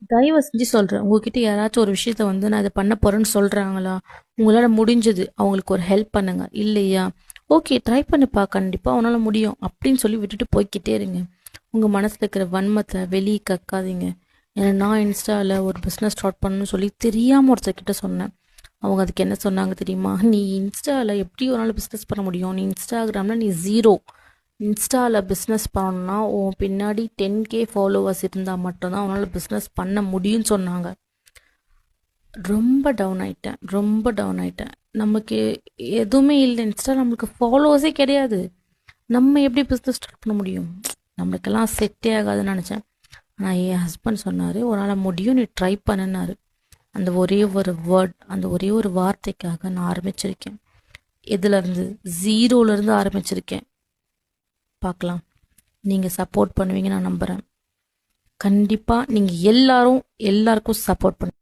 தயவு செஞ்சு சொல்கிறேன், உங்ககிட்ட யாராச்சும் ஒரு விஷயத்த வந்து நான் இதை பண்ண போகிறேன்னு சொல்கிறாங்களா, உங்களால் முடிஞ்சது அவங்களுக்கு ஒரு ஹெல்ப் பண்ணுங்க. இல்லையா, ஓகே ட்ரை பண்ணுப்பா, கண்டிப்பாக அவனால் முடியும் அப்படின்னு சொல்லி விட்டுட்டு போய்க்கிட்டே இருங்க. உங்கள் மனசில் இருக்கிற வன்மத்தை வெளியே கக்காதீங்க. ஏன்னா நான் இன்ஸ்டாவில் ஒரு பிஸ்னஸ் ஸ்டார்ட் பண்ணணும்னு சொல்லி தெரியாமல் ஒருத்தர்கிட்ட சொன்னேன். அவங்க அதுக்கு என்ன சொன்னாங்க தெரியுமா? நீ இன்ஸ்டாவில் எப்படி ஒரு நாள் பிஸ்னஸ் பண்ண முடியும், நீ இன்ஸ்டாகிராமில் நீ ஜீரோ. இன்ஸ்டாவில் பிஸ்னஸ் பண்ணணும்னா உன் பின்னாடி 10K ஃபாலோவர்ஸ் இருந்தால் மட்டும்தான் அவனால் பிஸ்னஸ் பண்ண முடியும்னு சொன்னாங்க. ரொம்ப டவுன் ஆயிட்டேன், ரொம்ப டவுன் ஆயிட்டேன். நமக்கு எதுவுமே இல்லை, இன்ஸ்டா நம்மளுக்கு ஃபாலோவர்ஸே கிடையாது, நம்ம எப்படி பிஸ்னஸ் ஸ்டார்ட் பண்ண முடியும்? நம்மளுக்கெல்லாம் செட்டே ஆகாதுன்னு நினச்சேன். ஆனால் என் ஹஸ்பண்ட் சொன்னார், ஒரு நாள் முடியும், நீ ட்ரை பண்ணினாரு. அந்த ஒரே ஒரு வேர்ட், அந்த ஒரே ஒரு வார்த்தைக்காக நான் ஆரம்பிச்சிருக்கேன். எதுலேருந்து? ஜீரோலேருந்து ஆரம்பிச்சிருக்கேன். பார்க்கலாம், நீங்கள் சப்போர்ட் பண்ணுவீங்க நான் நம்புகிறேன். கண்டிப்பாக நீங்கள் எல்லாருக்கும் சப்போர்ட் பண்ணுங்க.